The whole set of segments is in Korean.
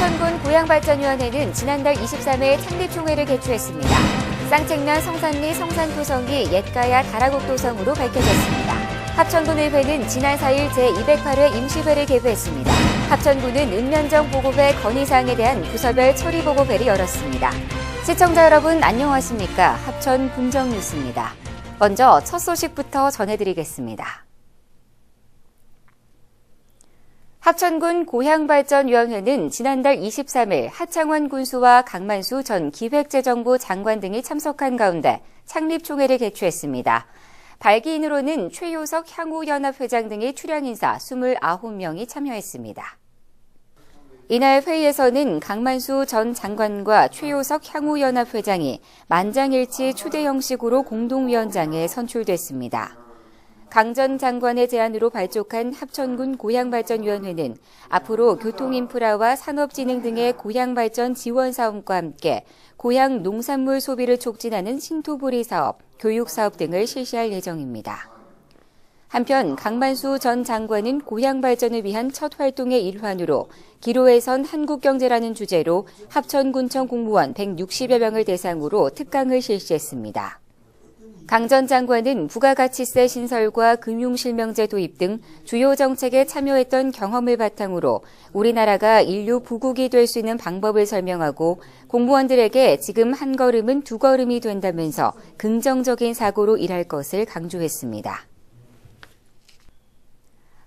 합천군 고향발전위원회는 지난달 23일 창립총회를 개최했습니다. 쌍책면 성산리 성산토성이 옛가야 다라곡도성으로 밝혀졌습니다. 합천군의회는 지난 4일 제208회 임시회를 개회했습니다. 합천군은 읍면정 보고회 건의사항에 대한 부서별 처리보고회를 열었습니다. 시청자 여러분 안녕하십니까? 합천 군정뉴스입니다. 먼저 첫 소식부터 전해드리겠습니다. 합천군 고향발전위원회는 지난달 23일 하창원 군수와 강만수 전 기획재정부 장관 등이 참석한 가운데 창립총회를 개최했습니다. 발기인으로는 최효석 향후연합회장 등의 출양 인사 29명이 참여했습니다. 이날 회의에서는 강만수 전 장관과 최효석 향후연합회장이 만장일치 초대 형식으로 공동위원장에 선출됐습니다. 강 전 장관의 제안으로 발족한 합천군 고향발전위원회는 앞으로 교통인프라와 산업진흥 등의 고향발전 지원 사업과 함께 고향 농산물 소비를 촉진하는 신토부리 사업, 교육 사업 등을 실시할 예정입니다. 한편 강만수 전 장관은 고향발전을 위한 첫 활동의 일환으로 기로에선 한국경제라는 주제로 합천군청 공무원 160여 명을 대상으로 특강을 실시했습니다. 강 전 장관은 부가가치세 신설과 금융실명제 도입 등 주요 정책에 참여했던 경험을 바탕으로 우리나라가 인류 부국이 될 수 있는 방법을 설명하고 공무원들에게 지금 한 걸음은 두 걸음이 된다면서 긍정적인 사고로 일할 것을 강조했습니다.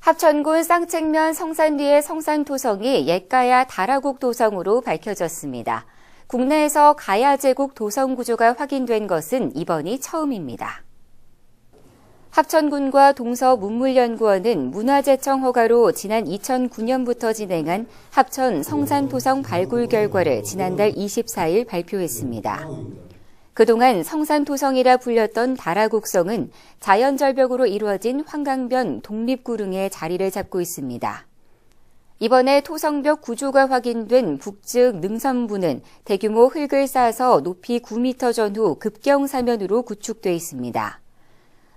합천군 쌍책면 성산리의 성산토성이 옛가야 다라곡도성으로 밝혀졌습니다. 국내에서 가야 제국 도성 구조가 확인된 것은 이번이 처음입니다. 합천군과 동서문물연구원은 문화재청 허가로 지난 2009년부터 진행한 합천 성산토성 발굴 결과를 지난달 24일 발표했습니다. 그동안 성산토성이라 불렸던 다라곡성은 자연절벽으로 이루어진 환강변 독립구릉에 자리를 잡고 있습니다. 이번에 토성벽 구조가 확인된 북측 능선부는 대규모 흙을 쌓아서 높이 9m 전후 급경사면으로 구축돼 있습니다.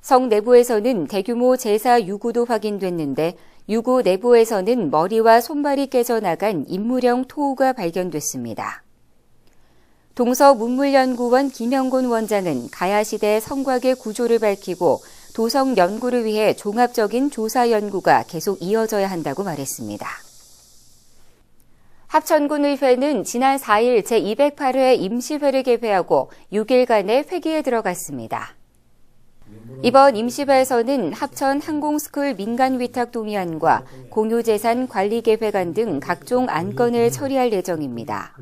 성 내부에서는 대규모 제사 유구도 확인됐는데 유구 내부에서는 머리와 손발이 깨져나간 인물형 토우가 발견됐습니다. 동서문물연구원 김영곤 원장은 가야시대 성곽의 구조를 밝히고 도성 연구를 위해 종합적인 조사 연구가 계속 이어져야 한다고 말했습니다. 합천군의회는 지난 4일 제208회 임시회를 개회하고 6일간의 회기에 들어갔습니다. 이번 임시회에서는 합천 항공스쿨 민간위탁동의안과 공유재산 관리계획안 등 각종 안건을 처리할 예정입니다.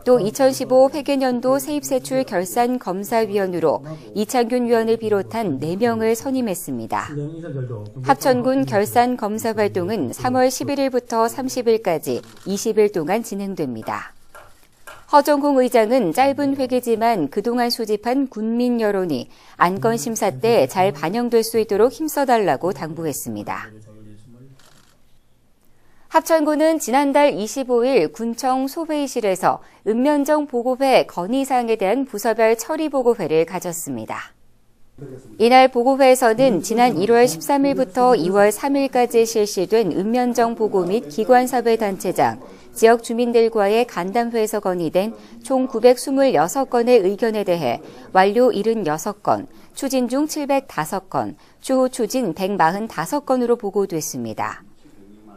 또 2015 회계년도 세입세출 결산검사위원으로 이창균 위원을 비롯한 4명을 선임했습니다. 합천군 결산검사 활동은 3월 11일부터 30일까지 20일 동안 진행됩니다. 허정홍 의장은 짧은 회기지만 그동안 수집한 군민 여론이 안건 심사 때 잘 반영될 수 있도록 힘써달라고 당부했습니다. 합천군은 지난달 25일 군청 소회의실에서 읍면정 보고회 건의사항에 대한 부서별 처리보고회를 가졌습니다. 이날 보고회에서는 지난 1월 13일부터 2월 3일까지 실시된 읍면정 보고 및 기관사회단체장, 지역 주민들과의 간담회에서 건의된 총 926건의 의견에 대해 완료 76건, 추진 중 705건, 추후 추진 145건으로 보고됐습니다.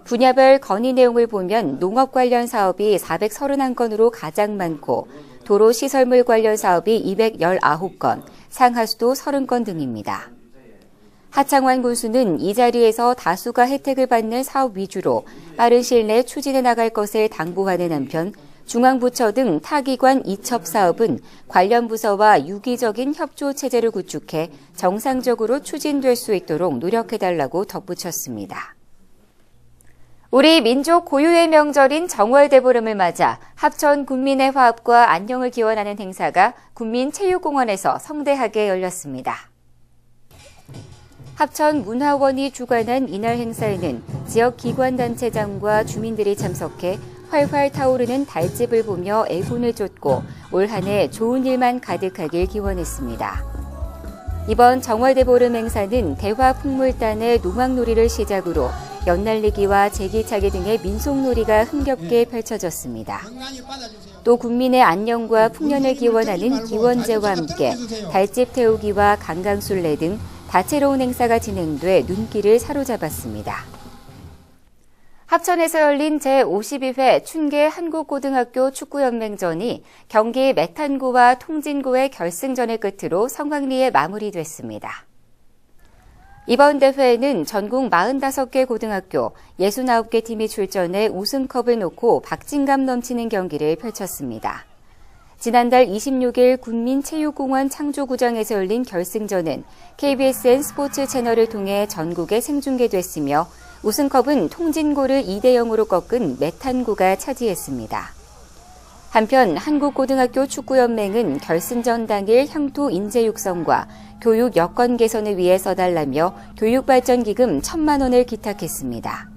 분야별 건의 내용을 보면 농업 관련 사업이 431건으로 가장 많고 도로시설물 관련 사업이 219건, 상하수도 30건 등입니다. 하창원 군수는 이 자리에서 다수가 혜택을 받는 사업 위주로 빠른 시일 내 추진해 나갈 것을 당부하는 한편 중앙부처 등 타기관 이첩 사업은 관련 부서와 유기적인 협조 체제를 구축해 정상적으로 추진될 수 있도록 노력해달라고 덧붙였습니다. 우리 민족 고유의 명절인 정월대보름을 맞아 합천 군민의 화합과 안녕을 기원하는 행사가 군민체육공원에서 성대하게 열렸습니다. 합천문화원이 주관한 이날 행사에는 지역 기관단체장과 주민들이 참석해 활활 타오르는 달집을 보며 애군을 쫓고 올 한 해 좋은 일만 가득하길 기원했습니다. 이번 정월대보름 행사는 대화풍물단의 농악놀이를 시작으로 연날리기와 제기차기 등의 민속놀이가 흥겹게 펼쳐졌습니다. 또 국민의 안녕과 풍년을 기원하는 기원제와 함께 달집 태우기와 강강술래 등 다채로운 행사가 진행돼 눈길을 사로잡았습니다. 합천에서 열린 제52회 춘계 한국고등학교 축구연맹전이 경기 메탄고와 통진고의 결승전을 끝으로 성황리에 마무리됐습니다. 이번 대회에는 전국 45개 고등학교 69개 팀이 출전해 우승컵을 놓고 박진감 넘치는 경기를 펼쳤습니다. 지난달 26일 군민체육공원 창조구장에서 열린 결승전은 KBSN 스포츠 채널을 통해 전국에 생중계됐으며 우승컵은 통진고를 2대0으로 꺾은 메탄고가 차지했습니다. 한편 한국고등학교 축구연맹은 결승전 당일 향토 인재 육성과 교육 여건 개선을 위해 써달라며 교육발전기금 1,000만 원을 기탁했습니다.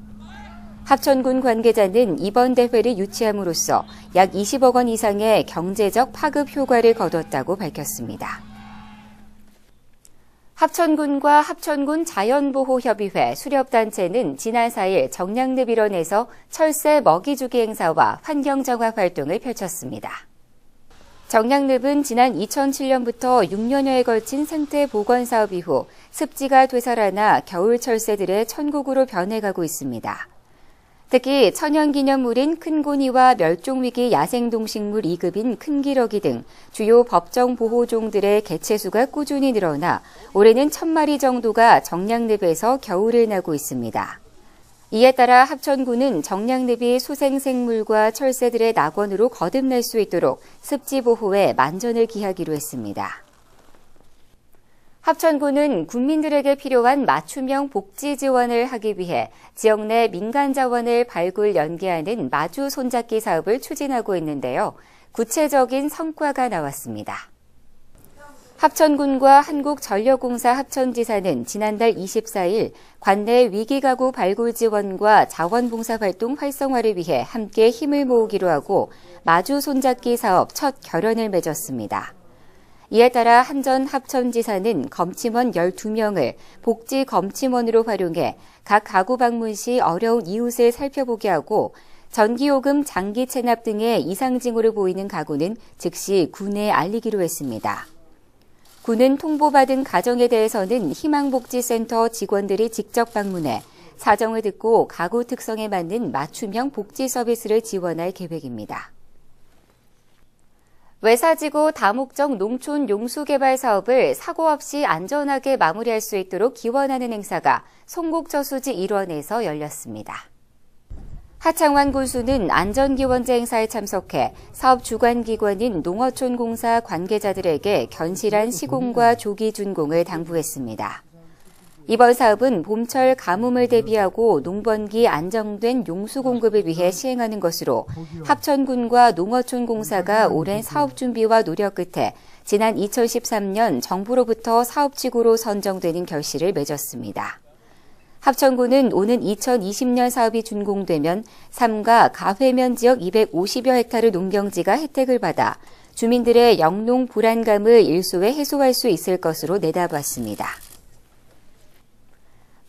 합천군 관계자는 이번 대회를 유치함으로써 약 20억 원 이상의 경제적 파급 효과를 거뒀다고 밝혔습니다. 합천군과 합천군 자연보호협의회 수렵단체는 지난 4일 정량늪 일원에서 철새 먹이주기 행사와 환경정화 활동을 펼쳤습니다. 정량늪은 지난 2007년부터 6년여에 걸친 생태 보건 사업 이후 습지가 되살아나 겨울 철새들의 천국으로 변해가고 있습니다. 특히 천연기념물인 큰고니와 멸종위기 야생동식물 2급인 큰기러기 등 주요 법정 보호종들의 개체수가 꾸준히 늘어나 올해는 1,000마리 정도가 정량늪에서 겨울을 나고 있습니다. 이에 따라 합천군은 정량늪이 수생생물과 철새들의 낙원으로 거듭날 수 있도록 습지 보호에 만전을 기하기로 했습니다. 합천군은 국민들에게 필요한 맞춤형 복지 지원을 하기 위해 지역 내 민간 자원을 발굴 연계하는 마주 손잡기 사업을 추진하고 있는데요. 구체적인 성과가 나왔습니다. 합천군과 한국전력공사 합천지사는 지난달 24일 관내 위기가구 발굴 지원과 자원봉사활동 활성화를 위해 함께 힘을 모으기로 하고 마주 손잡기 사업 첫 결연을 맺었습니다. 이에 따라 한전 합천지사는 검침원 12명을 복지 검침원으로 활용해 각 가구 방문 시 어려운 이웃을 살펴보게 하고 전기요금 장기 체납 등의 이상 징후를 보이는 가구는 즉시 군에 알리기로 했습니다. 군은 통보받은 가정에 대해서는 희망복지센터 직원들이 직접 방문해 사정을 듣고 가구 특성에 맞는 맞춤형 복지 서비스를 지원할 계획입니다. 외사지구 다목적 농촌 용수개발 사업을 사고 없이 안전하게 마무리할 수 있도록 기원하는 행사가 송곡저수지 일원에서 열렸습니다. 하창환 군수는 안전기원제 행사에 참석해 사업 주관기관인 농어촌공사 관계자들에게 견실한 시공과 조기 준공을 당부했습니다. 이번 사업은 봄철 가뭄을 대비하고 농번기 안정된 용수 공급을 위해 시행하는 것으로 합천군과 농어촌공사가 오랜 사업 준비와 노력 끝에 지난 2013년 정부로부터 사업지구로 선정되는 결실을 맺었습니다. 합천군은 오는 2020년 사업이 준공되면 삼가 가회면 지역 250여 헥타르 농경지가 혜택을 받아 주민들의 영농 불안감을 일소에 해소할 수 있을 것으로 내다봤습니다.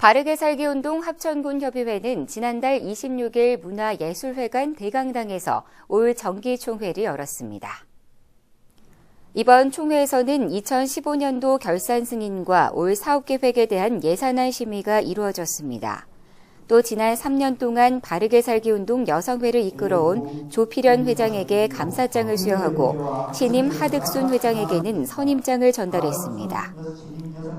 바르게 살기 운동 합천군 협의회는 지난달 26일 문화예술회관 대강당에서 올 정기총회를 열었습니다. 이번 총회에서는 2015년도 결산 승인과 올 사업계획에 대한 예산안 심의가 이루어졌습니다. 또 지난 3년 동안 바르게 살기 운동 여성회를 이끌어온 조필연 회장에게 감사장을 수여하고 신임 하득순 회장에게는 선임장을 전달했습니다.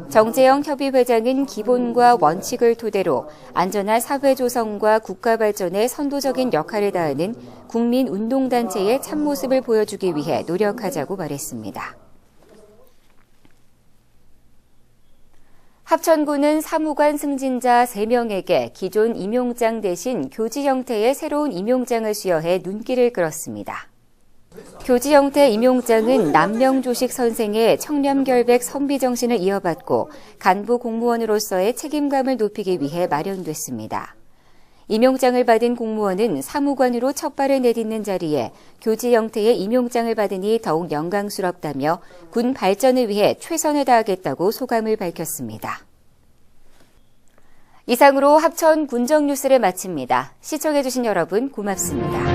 정재영 협의회장은 기본과 원칙을 토대로 안전한 사회 조성과 국가 발전에 선도적인 역할을 다하는 국민운동단체의 참모습을 보여주기 위해 노력하자고 말했습니다. 합천군은 사무관 승진자 3명에게 기존 임용장 대신 교지 형태의 새로운 임용장을 수여해 눈길을 끌었습니다. 교지 형태 임용장은 남명조식 선생의 청렴결백 선비정신을 이어받고 간부 공무원으로서의 책임감을 높이기 위해 마련됐습니다. 임용장을 받은 공무원은 사무관으로 첫 발을 내딛는 자리에 교지 형태의 임용장을 받으니 더욱 영광스럽다며 군 발전을 위해 최선을 다하겠다고 소감을 밝혔습니다. 이상으로 합천 군정 뉴스를 마칩니다. 시청해주신 여러분 고맙습니다.